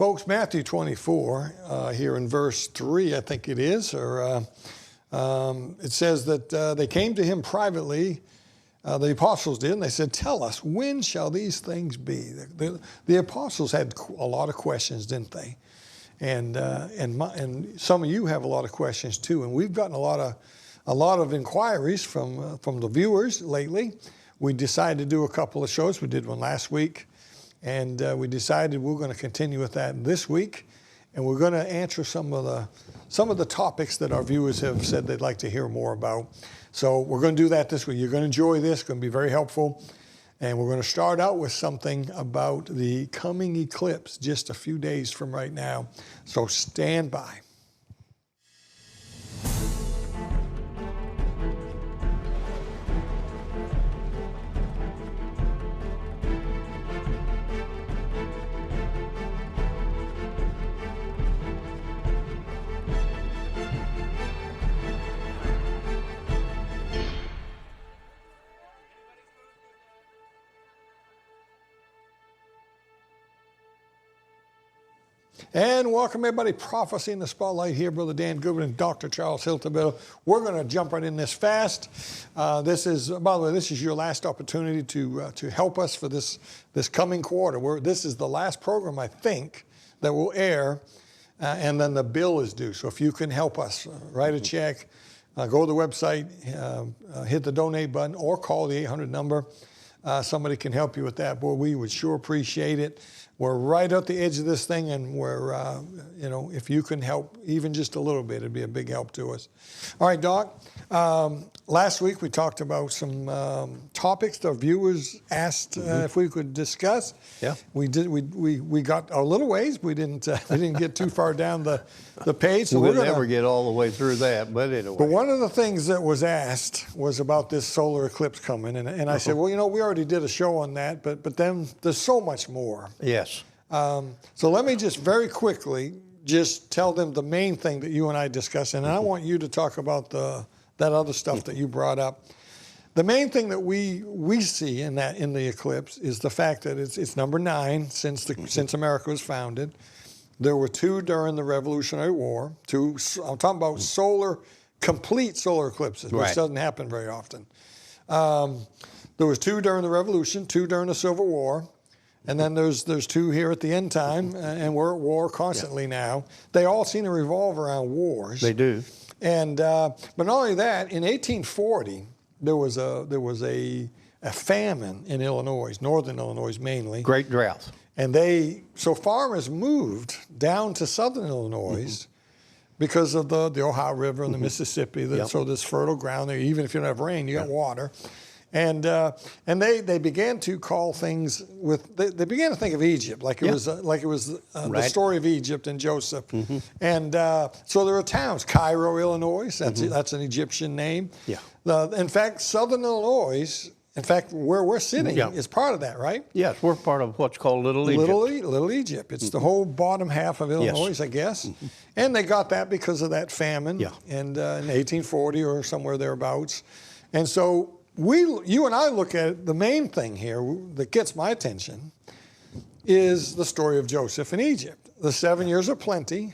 Folks, Matthew 24, here in verse 3, I think it is, or it says that they came to him privately, the apostles did, and they said, "Tell us, when shall these things be?" The apostles had a lot of questions, didn't they? And some of you have a lot of questions too, and we've gotten a lot of inquiries from the viewers lately. We decided to do a couple of shows. We did one last week. And we decided we're going to continue with that this week, and we're going to answer some of the topics that our viewers have said they'd like to hear more about. So we're going to do that this week. You're going to enjoy this. It's going to be very helpful. And we're going to start out with something about the coming eclipse just a few days from right now. So stand by. And welcome everybody, Prophecy in the Spotlight here, Brother Dan Goodwin and Dr. Charles Hiltibidal. We're going to jump right in this fast. This is, by the way, this is your last opportunity to help us for this coming quarter. This is the last program, I think, that will air, and then the bill is due. So if you can help us, write a check, go to the website, hit the donate button, or call the 800 number. Somebody can help you with that. Boy, we would sure appreciate it. We're right at the edge of this thing, and we're, if you can help even just a little bit, it'd be a big help to us. All right, Doc. Last week we talked about some topics the viewers asked if we could discuss. Yeah. We did. We got a little ways. We didn't get too far down the page. So we'll never get all the way through that, but anyway. But one of the things that was asked was about this solar eclipse coming, and I said, well, we already did a show on that, but then there's so much more. Yes. So let me just very quickly just tell them the main thing that you and I discussed, and I want you to talk about that other stuff that you brought up. The main thing that we see in the eclipse is the fact that it's number 9 since America was founded. There were 2 during the Revolutionary War. 2. I'm talking about complete solar eclipses, which doesn't happen very often. There was 2 during the Revolution, 2 during the Civil War. And then there's 2 here at the end time, and we're at war constantly now. They all seem to revolve around wars. They do. And but not only that, in 1840 there was a famine in Illinois, northern Illinois mainly. Great drought. And so farmers moved down to southern Illinois because of the Ohio River and the Mississippi. So there's fertile ground there. Even if you don't have rain, you got water. And they began to call things they began to think of Egypt like it was the story of Egypt and Joseph. And so there are towns, Cairo, Illinois. That's an Egyptian name. Yeah. In fact, southern Illinois, where we're sitting is part of that, right? Yes, we're part of what's called Little Egypt. Little Egypt. It's the whole bottom half of Illinois, I guess. And they got that because of that famine in 1840 or somewhere thereabouts. And so you and I look at it, the main thing here that gets my attention is the story of Joseph in Egypt. The 7 years of plenty,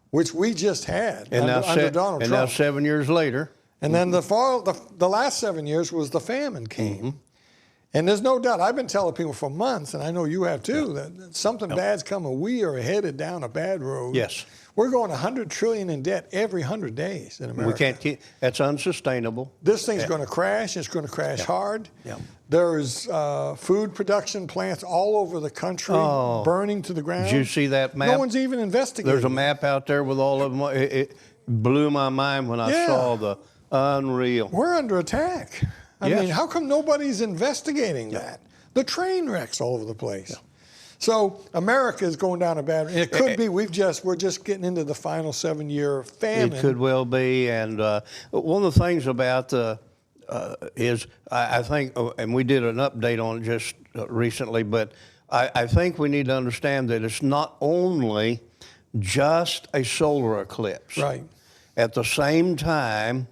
which we just had under Donald Trump. And now 7 years later. And then the last 7 years was the famine came. And there's no doubt, I've been telling people for months, and I know you have too, that something bad's coming. We are headed down a bad road. Yes. We're going $100 trillion in debt every 100 days in America. We can't keep, that's unsustainable. This thing's going to crash. It's going to crash hard. There's food production plants all over the country burning to the ground. Did you see that map? No one's even investigating. There's a map out there with all of them. It blew my mind when I saw the unreal. We're under attack. I mean, how come nobody's investigating that? The train wrecks all over the place. So America is going down a bad. It could be we're just getting into the final 7-year famine. It could well be, and one of the things about is I think, and we did an update on it just recently, but I think we need to understand that it's not only just a solar eclipse. Right. At the same time,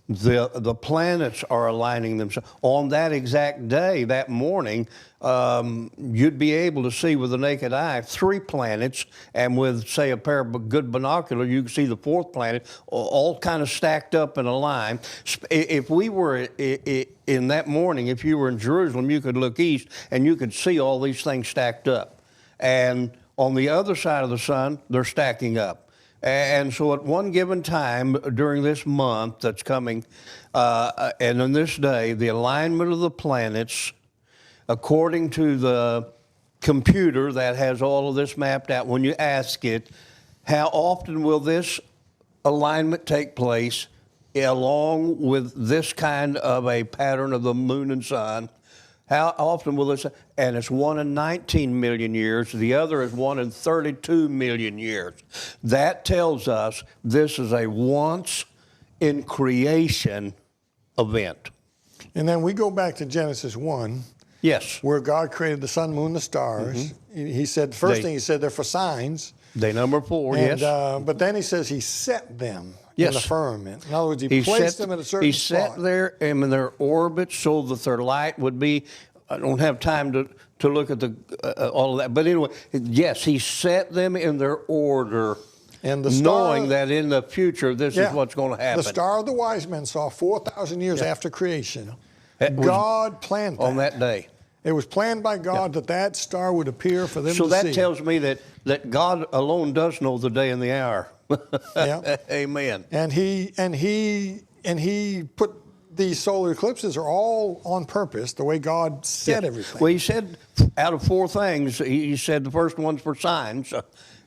the planets are aligning themselves. On that exact day, that morning, you'd be able to see with the naked eye 3 planets, and with, say, a pair of good binoculars, you can see the 4th planet, all kind of stacked up in a line. If we were in that morning, if you were in Jerusalem, you could look east, and you could see all these things stacked up. And on the other side of the sun, they're stacking up. And so at one given time during this month that's coming, and on this day, the alignment of the planets, according to the computer that has all of this mapped out, when you ask it, how often will this alignment take place along with this kind of a pattern of the moon and sun? How often will this? And it's 1 in 19 million years. The other is 1 in 32 million years. That tells us this is a once in creation event. And then we go back to Genesis 1. Yes. Where God created the sun, moon, the stars. He said, the first thing he said, they're for signs. Day number 4, and, yes. But then he says he set them in the firmament. In other words, he placed them in a certain spot. He set there in their orbit so that their light would be, I don't have time to look at all of that. But anyway, yes, he set them in their order, and the star, knowing that in the future this is what's going to happen. The star of the wise men saw 4,000 years after creation. God planned that. On that day. It was planned by God that star would appear for them to see. So that tells me that God alone does know the day and the hour. Amen. And he put these solar eclipses are all on purpose, the way God said everything. Well, he said out of 4 things, he said the first one's for signs.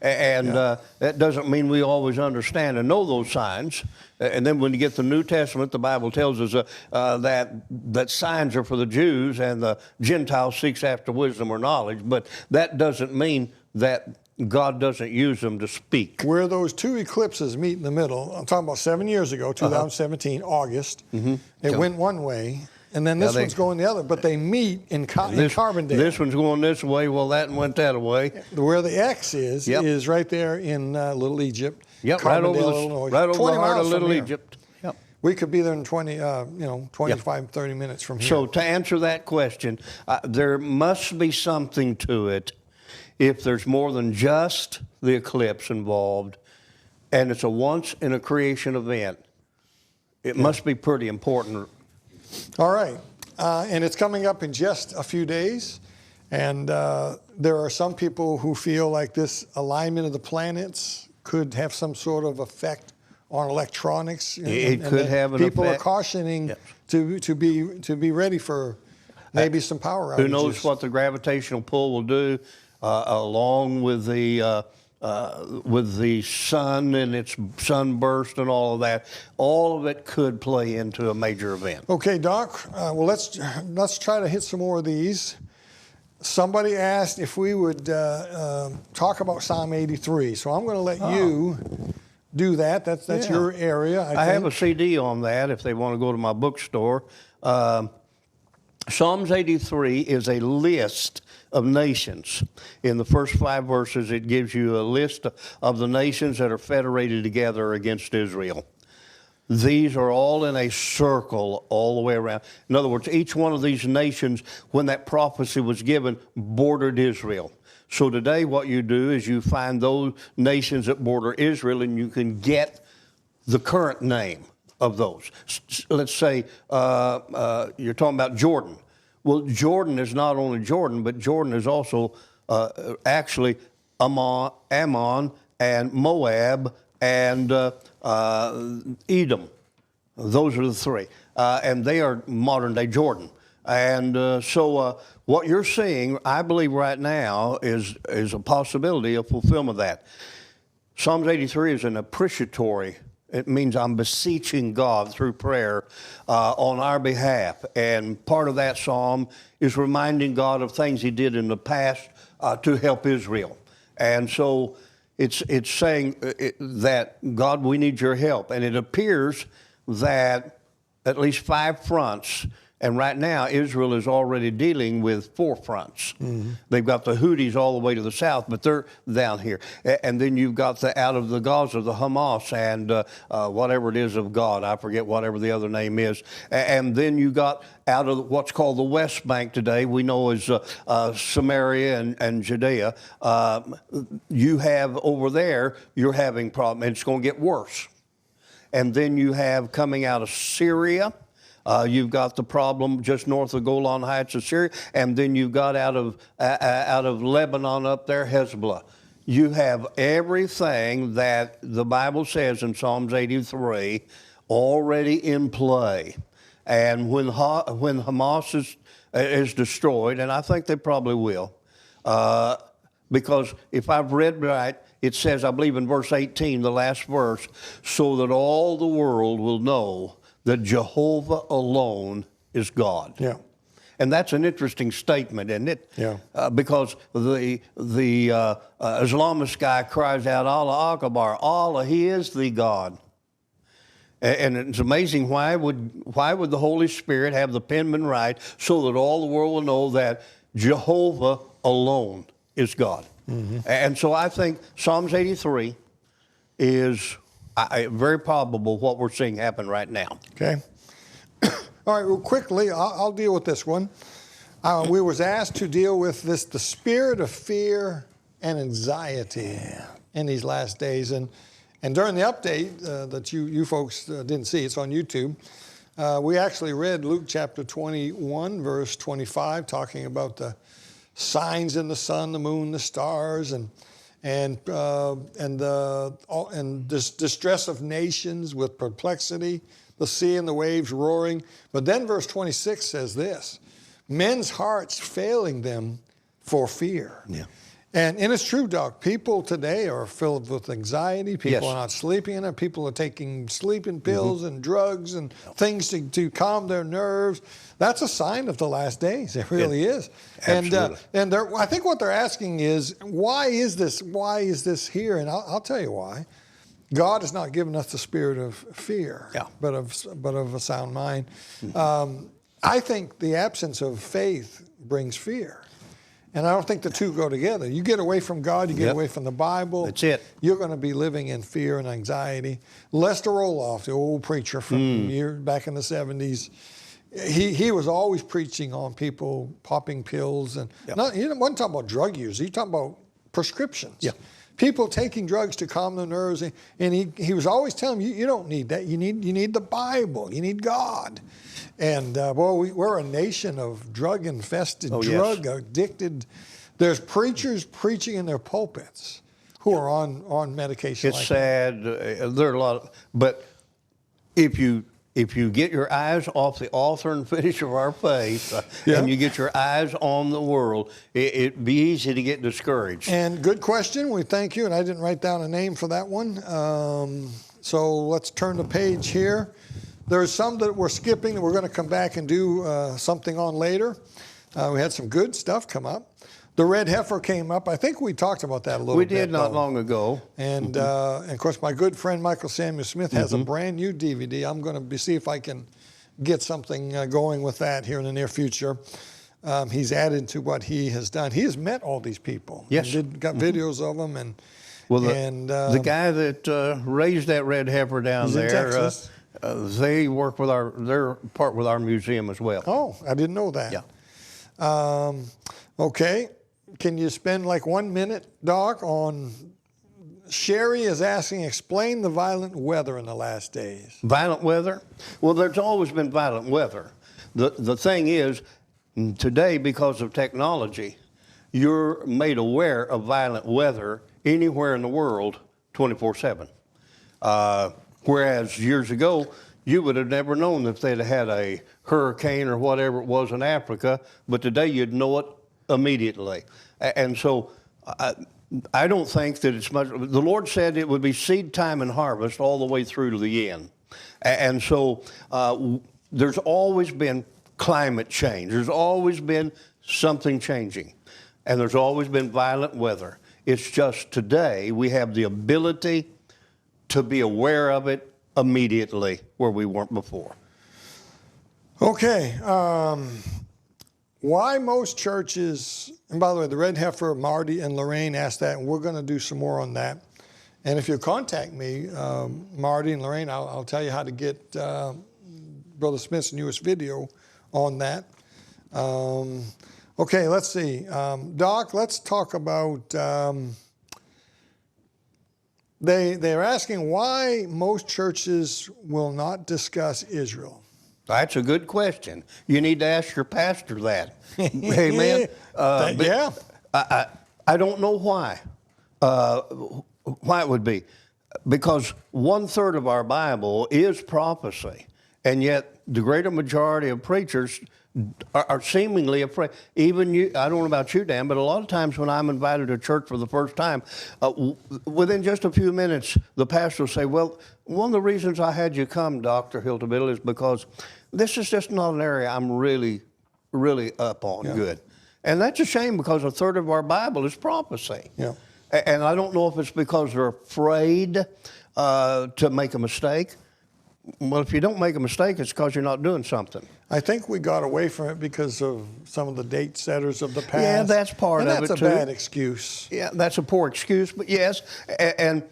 And that doesn't mean we always understand and know those signs. And then when you get the New Testament, the Bible tells us that signs are for the Jews and the Gentiles seeks after wisdom or knowledge. But that doesn't mean that God doesn't use them to speak. Where those 2 eclipses meet in the middle, I'm talking about 7 years ago, 2017, August, it went one way. And then this one's going the other, but they meet in Carbondale. This one's going this way, well, that one went that way. Where the X is right there in Little Egypt. Yep, right over the heart of Little Egypt. Yep. We could be there in 25, 30 minutes from here. So to answer that question, there must be something to it if there's more than just the eclipse involved, and it's a once-in-a-creation event. It must be pretty important. All right, and it's coming up in just a few days, and there are some people who feel like this alignment of the planets could have some sort of effect on electronics. It could have an effect. People are cautioning to be ready for maybe some power outages. Who knows what the gravitational pull will do, along with the sun and its sunburst and all of that. All of it could play into a major event. Okay, Doc. Well, let's try to hit some more of these. Somebody asked if we would talk about Psalm 83, so I'm going to let you do that. That's your area. I have a CD on that if they want to go to my bookstore. Psalms 83 is a list of nations. In the first 5 verses, it gives you a list of the nations that are federated together against Israel. These are all in a circle all the way around. In other words, each one of these nations, when that prophecy was given, bordered Israel. So today what you do is you find those nations that border Israel, and you can get the current name of those. Let's say you're talking about Jordan. Well, Jordan is not only Jordan, but Jordan is also actually Ammon and Moab and Edom. Those are the 3. And they are modern-day Jordan. And so what you're seeing, I believe right now, is a possibility of fulfillment of that. Psalms 83 is an appreciatory. It means I'm beseeching God through prayer on our behalf. And part of that psalm is reminding God of things he did in the past to help Israel. And so it's saying that, God, we need your help. And it appears that at least 5 fronts And right now, Israel is already dealing with 4 fronts. They've got the Houthis all the way to the south, but they're down here. And then you've got out of the Gaza, the Hamas, and whatever it is of God. I forget whatever the other name is. And then you got out of what's called the West Bank today, we know as Samaria and Judea. You have over there, you're having problems, and it's going to get worse. And then you have coming out of Syria. You've got the problem just north of Golan Heights of Syria, and then you've got out of Lebanon up there, Hezbollah. You have everything that the Bible says in Psalms 83 already in play. And when Hamas is destroyed, and I think they probably will, because if I've read right, it says, I believe in verse 18, the last verse, so that all the world will know that Jehovah alone is God. Yeah. And that's an interesting statement, isn't it? Yeah. Because the Islamist guy cries out, Allah Akbar, Allah, He is the God. And it's amazing, why would the Holy Spirit have the penman write so that all the world will know that Jehovah alone is God? And so I think Psalms 83 is very probable what we're seeing happen right now. Okay. All right, well, quickly, I'll deal with this one. We was asked to deal with the spirit of fear and anxiety in these last days. And during the update that you folks didn't see, it's on YouTube, we actually read Luke chapter 21, verse 25, talking about the signs in the sun, the moon, the stars, and this distress of nations with perplexity, the sea and the waves roaring. But then verse 26 says this, men's hearts failing them for fear. Yeah. And it's true, Doc. People today are filled with anxiety. People Yes. are not sleeping enough. People are taking sleeping pills and drugs and things to calm their nerves. That's a sign of the last days. It really is. Absolutely. And I think what they're asking is, why is this? Why is this here? And I'll tell you why. God has not given us the spirit of fear, but of a sound mind. I think the absence of faith brings fear. And I don't think the two go together. You get away from God, you get away from the Bible. That's it. You're going to be living in fear and anxiety. Lester Roloff, the old preacher from back in the 70s, he was always preaching on people popping pills. And he wasn't talking about drug use. He was talking about prescriptions. Yeah. People taking drugs to calm their nerves. And he was always telling them, you don't need that. You need the Bible. You need God. And we're a nation of drug-infested, drug-addicted. There's preachers preaching in their pulpits who are on medication. It's sad. There are a lot of, but if you get your eyes off the author and finisher of our faith, and you get your eyes on the world, it'd be easy to get discouraged. And good question. We thank you. And I didn't write down a name for that one. So let's turn the page here. There's some that we're skipping that we're going to come back and do something on later. We had some good stuff come up. The red heifer came up. I think we talked about that a little bit. We did not long ago. And of course, my good friend Michael Samuel Smith has a brand new DVD. I'm going to see if I can get something going with that here in the near future. He's added to what he has done. He has met all these people. Yes. Got videos of them. And the guy that raised that red heifer down there, in Texas. They work with they're part with our museum as well. Oh, I didn't know that. Yeah. Okay. Can you spend like 1 minute, Doc, on Sherry is asking, explain the violent weather in the last days. Violent weather? Well, there's always been violent weather. The thing is, today, because of technology, you're made aware of violent weather anywhere in the world 24/7. Whereas years ago, you would have never known if they'd had a hurricane or whatever it was in Africa, but today you'd know it immediately. And so I don't think that it's much. The Lord said it would be seed time and harvest all the way through to the end. And so there's always been climate change. There's always been something changing. And there's always been violent weather. It's just today we have the ability to be aware of it immediately where we weren't before. Okay. Why most churches, and by the way, the Red Heifer, Marty and Lorraine asked that, and we're going to do some more on that. And if you contact me, Marty and Lorraine, I'll tell you how to get Brother Smith's newest video on that. Okay, let's see. Doc, let's talk about, they're asking why most churches will not discuss Israel. That's a good question. You need to ask your pastor that. Amen. Yeah. I don't know why. Why it would be. Because 1/3 of our Bible is prophecy. And yet the greater majority of preachers are seemingly afraid. Even you, I don't know about you, Dan, but a lot of times when I'm invited to church for the first time, within just a few minutes, the pastor will say, well, one of the reasons I had you come, Dr. Hiltibidal, is because this is just not an area I'm really, really up on good. And that's a shame because 1/3 of our Bible is prophecy. Yeah. And I don't know if it's because they're afraid to make a mistake. Well, if you don't make a mistake, it's because you're not doing something. I think we got away from it because of some of the date setters of the past. Yeah, that's part of it, too. And that's a bad excuse. Yeah, that's a poor excuse, but yes. And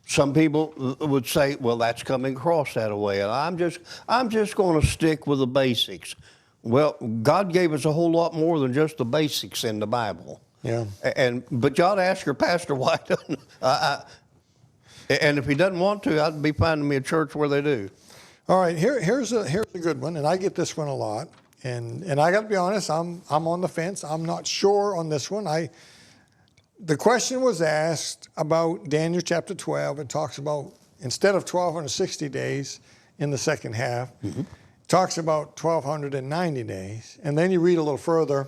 some people would say, well, that's coming across that way. And I'm just going to stick with the basics. Well, God gave us a whole lot more than just the basics in the Bible. Yeah. But you ought to ask your pastor why doesn't. And if he doesn't want to, I'd be finding me a church where they do. All right, here's a good one, and I get this one a lot. And I got to be honest, I'm on the fence. I'm not sure on this one. The question was asked about Daniel chapter 12. It talks about, instead of 1,260 days in the second half, it talks about 1,290 days. And then you read a little further,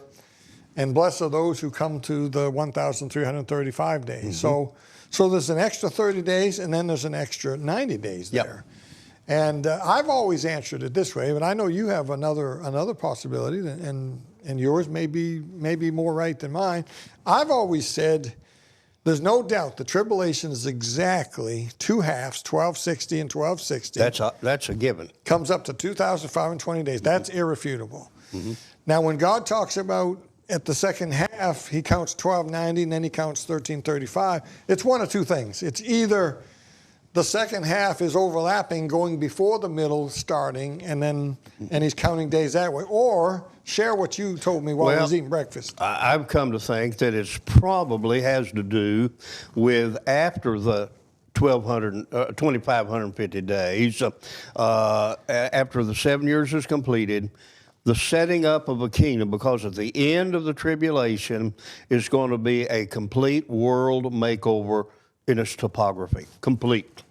and blessed are those who come to the 1,335 days. So there's an extra 30 days, and then there's an extra 90 days there. And I've always answered it this way, but I know you have another possibility, and yours may be more right than mine. I've always said there's no doubt the tribulation is exactly 2 halves, 1,260 and 1,260. That's a given. Comes up to 2,520 days. That's irrefutable. Now, when God talks about at the second half, he counts 1,290 and then he counts 1,335. It's one of two things. It's either the second half is overlapping, going before the middle starting, and he's counting days that way. Or share what you told me while I was eating breakfast. I've come to think that it probably has to do with after the 2,550 days, after the 7 years is completed, the setting up of a kingdom, because at the end of the tribulation is going to be a complete world makeover in its topography, complete.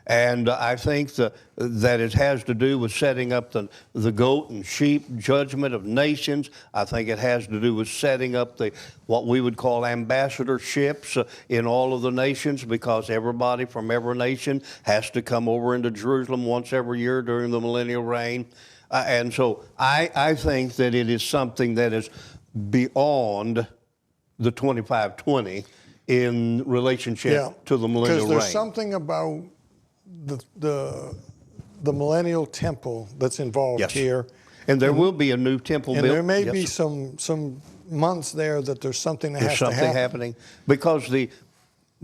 And I think that it has to do with setting up the goat and sheep judgment of nations. I think it has to do with setting up what we would call ambassadorships in all of the nations, because everybody from every nation has to come over into Jerusalem once every year during the millennial reign. And so I think that it is something that is beyond the 2520 in relationship to the millennial reign. Because there's something about the millennial temple that's involved here. And there will be a new temple built. And there may be some months there that there's something that has to happen. There's something happening.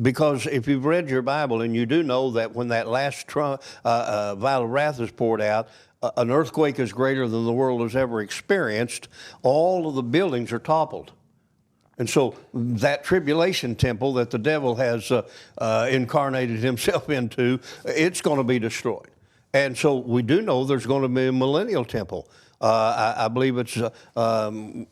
Because if you've read your Bible, and you do know that when that last vial of wrath is poured out, an earthquake is greater than the world has ever experienced. All of the buildings are toppled. And so that tribulation temple that the devil has incarnated himself into, it's going to be destroyed. And so we do know there's going to be a millennial temple. I believe it's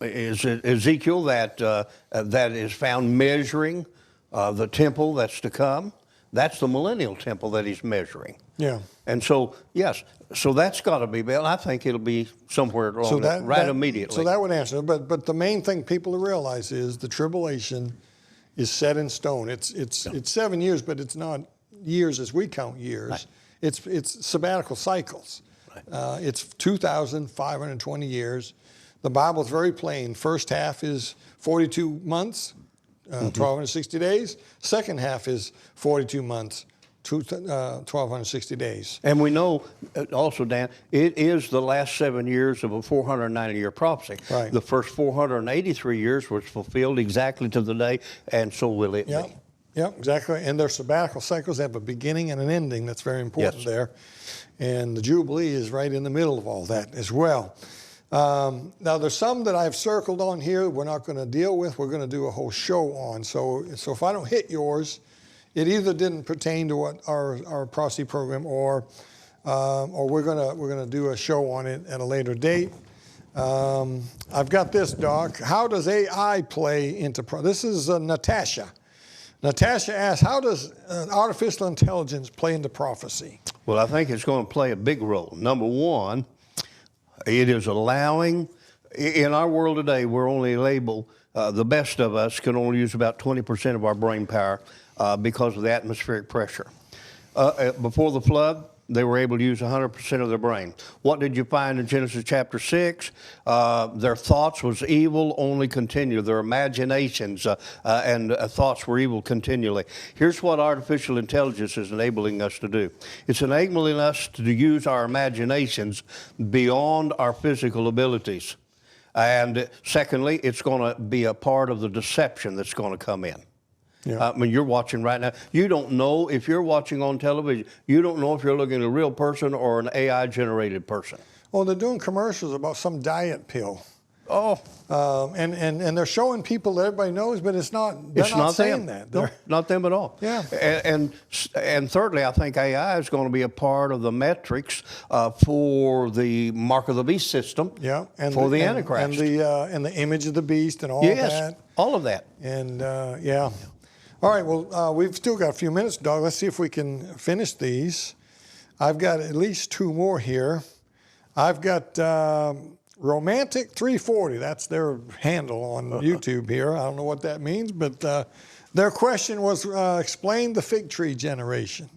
Ezekiel that is found measuring the temple that's to come. That's the millennial temple that he's measuring. Yeah. And so, yes, so that's got to be built. I think it'll be somewhere along right immediately. So that would answer it. But the main thing people to realize is the tribulation is set in stone. It's 7 years, but it's not years as we count years. Right. It's sabbatical cycles. Right. It's 2,520 years. The Bible's very plain. First half is 42 months, 1,260 days. Second half is 42 months, 1,260 days. And we know also, Dan, it is the last 7 years of a 490-year prophecy. Right. The first 483 years was fulfilled exactly to the day, and so will it be. Yeah, exactly. And their sabbatical cycles have a beginning and an ending. That's very important there. And the Jubilee is right in the middle of all that as well. Now, there's some that I've circled on here we're not going to deal with. We're going to do a whole show on. So if I don't hit yours, it either didn't pertain to what our prophecy program, or we're gonna do a show on it at a later date. I've got this, Doc. How does AI play into this is Natasha. Natasha asks, how does artificial intelligence play into prophecy? Well, I think it's going to play a big role. Number one, it is allowing, in our world today, we're only able, the best of us can only use about 20% of our brain power because of the atmospheric pressure. Before the flood, they were able to use 100% of their brain. What did you find in Genesis chapter 6? Their thoughts was evil only continually. Their imaginations and thoughts were evil continually. Here's what artificial intelligence is enabling us to do. It's enabling us to use our imaginations beyond our physical abilities. And secondly, it's going to be a part of the deception that's going to come in. Yeah. I mean, you're watching right now. You don't know if you're watching on television. You don't know if you're looking at a real person or an AI-generated person. Well, they're doing commercials about some diet pill. Oh. And they're showing people that everybody knows, but it's not. They're not saying that. No, not them at all. Yeah. And thirdly, I think AI is going to be a part of the metrics for the mark of the beast system. Yeah. And for the Antichrist. And the image of the beast and all yes, that. all of that. And yeah. All right, well, we've still got a few minutes, Doug. Let's see if we can finish these. I've got at least two more here. I've got Romantic 340. That's their handle on YouTube here. I don't know what that means, but their question was, explain the fig tree generation.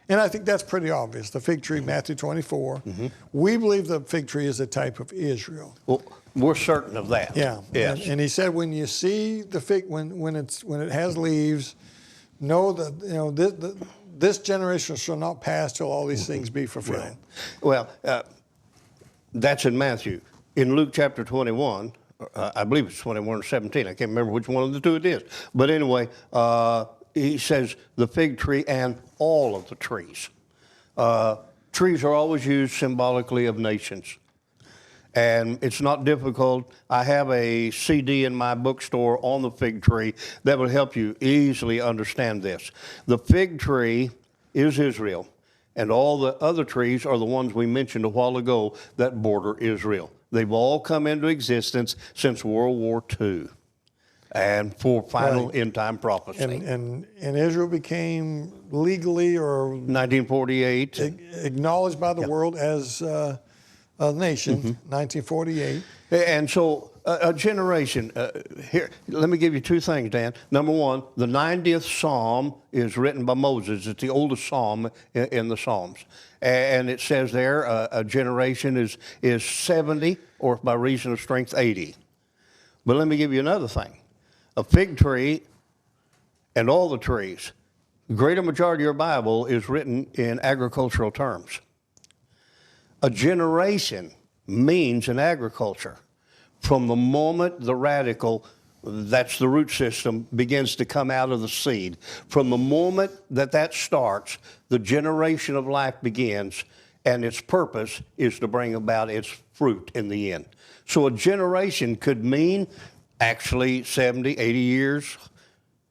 And I think that's pretty obvious. The fig tree, Matthew 24. Mm-hmm. We believe the fig tree is a type of Israel. Well, we're certain of that. Yeah. Yes. And he said, when you see the fig, when it has leaves, know that this generation shall not pass till all these things be fulfilled. Right. Well, that's in Matthew. In Luke chapter 21, I believe it's 21 or 17. I can't remember which one of the two it is. But anyway, he says the fig tree and all of the trees. Trees are always used symbolically of nations. And it's not difficult. I have a CD in my bookstore on the fig tree that will help you easily understand this. The fig tree is Israel, and all the other trees are the ones we mentioned a while ago that border Israel. They've all come into existence since World War II and for final end-time prophecy. And Israel became legally or 1948. Acknowledged by the world as a nation, 1948. And so a generation, here, let me give you two things, Dan. Number one, the 90th Psalm is written by Moses. It's the oldest Psalm in the Psalms. And it says there a generation is 70, or by reason of strength, 80. But let me give you another thing. A fig tree and all the trees, the greater majority of your Bible is written in agricultural terms. A generation means in agriculture, from the moment the radical, that's the root system, begins to come out of the seed. From the moment that starts, the generation of life begins, and its purpose is to bring about its fruit in the end. So a generation could mean actually 70, 80 years,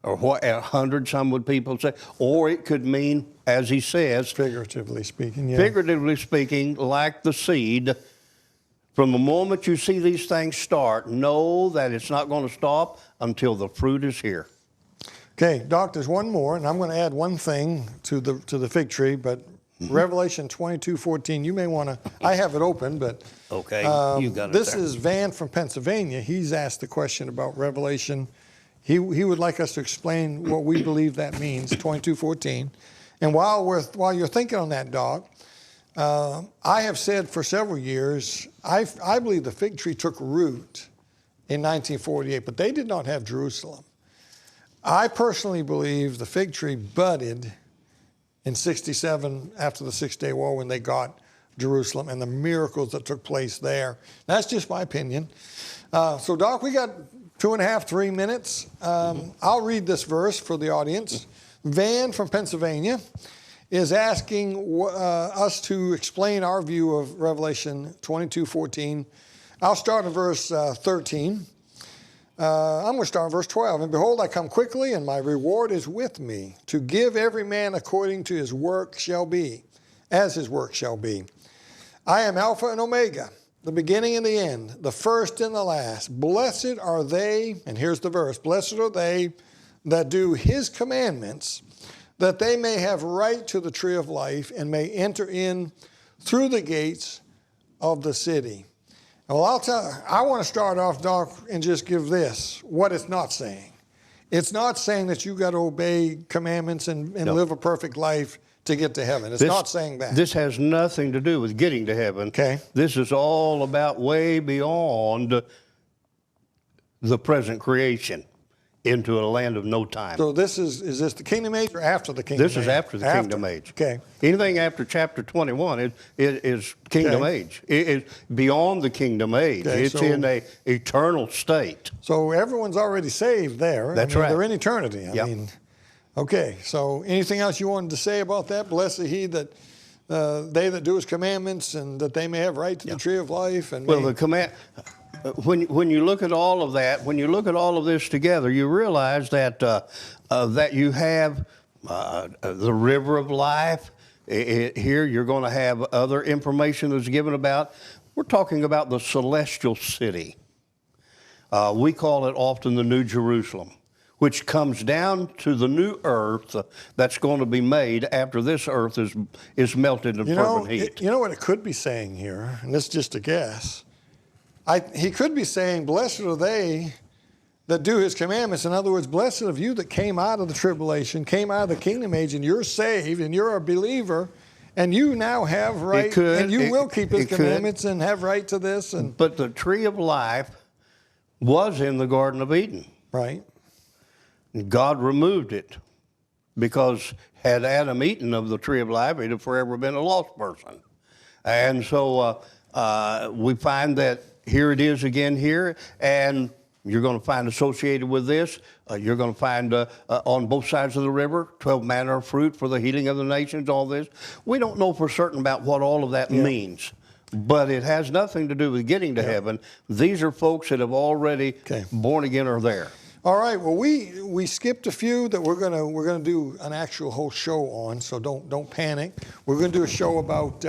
or 100, some would people say, or it could mean, as he says, figuratively speaking, yeah. Figuratively speaking, like the seed, from the moment you see these things start, know that it's not going to stop until the fruit is here. Okay, Doc, there's one more, and I'm going to add one thing to the fig tree, but Revelation 22:14, you may want to, I have it open, but okay, you got it this there. is Van from Pennsylvania. He's asked the question about Revelation. He would like us to explain what we believe that means, 22:14. And while you're thinking on that, Doc, I have said for several years, I believe the fig tree took root in 1948, but they did not have Jerusalem. I personally believe the fig tree budded in 67 after the Six-Day War when they got Jerusalem and the miracles that took place there. That's just my opinion. So, Doc, we got 2.5, 3 minutes. I'll read this verse for the audience. Van from Pennsylvania is asking us to explain our view of Revelation 22:14. I'll start in verse 13. I'm going to start in verse 12. And behold, I come quickly, and my reward is with me, to give every man according to his work shall be, as his work shall be. I am Alpha and Omega, the beginning and the end, the first and the last. Blessed are they, and here's the verse, blessed are they that do his commandments, that they may have right to the tree of life and may enter in through the gates of the city. Well, I want to start off, Doc, and just give this, what it's not saying. It's not saying that you got to obey commandments and live a perfect life to get to heaven. It's not saying that. This has nothing to do with getting to heaven. Okay. This is all about way beyond the present creation into a land of no time. So this is this the kingdom age or after the kingdom age? This is after the kingdom age. Okay. Anything after chapter 21 is kingdom age. It is beyond the kingdom age. Okay, it's so, in a eternal state. So everyone's already saved there. That's right. They're in eternity. I mean, okay. So anything else you wanted to say about that? Blessed he that they that do his commandments, and that they may have right to the tree of life. And well, the command. When you look at all of that, when you look at all of this together, you realize that that you have the river of life. Here you're going to have other information that's given about. We're talking about the celestial city. We call it often the New Jerusalem, which comes down to the new earth that's going to be made after this earth is melted in fervent heat. You know what it could be saying here, and this is just a guess. He could be saying, blessed are they that do his commandments. In other words, blessed are you that came out of the tribulation, came out of the kingdom age, and you're saved, and you're a believer, and you now have right, and you will keep his commandments and have right to this. But the tree of life was in the Garden of Eden. Right. God removed it because had Adam eaten of the tree of life, he'd have forever been a lost person. And so we find that here it is again here, and you're going to find associated with this, you're going to find on both sides of the river, 12 manner of fruit for the healing of the nations, all this. We don't know for certain about what all of that means, but it has nothing to do with getting to heaven. These are folks that have already born again or there. All right. Well, we skipped a few that we're gonna do an actual whole show on. So don't panic. We're gonna do a show about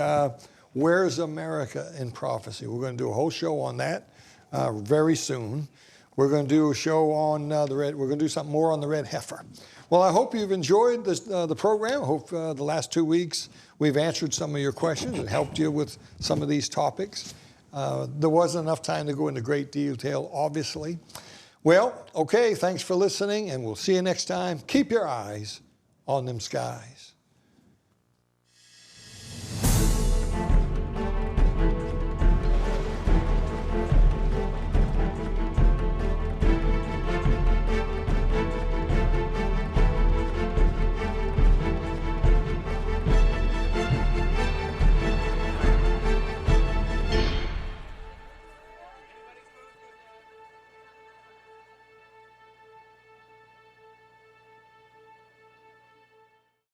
where's America in prophecy. We're gonna do a whole show on that very soon. We're gonna do a show on we're gonna do something more on the red heifer. Well, I hope you've enjoyed this, the program. I hope the last 2 weeks we've answered some of your questions and helped you with some of these topics. There wasn't enough time to go into great detail, obviously. Well, okay, thanks for listening, and we'll see you next time. Keep your eyes on them skies.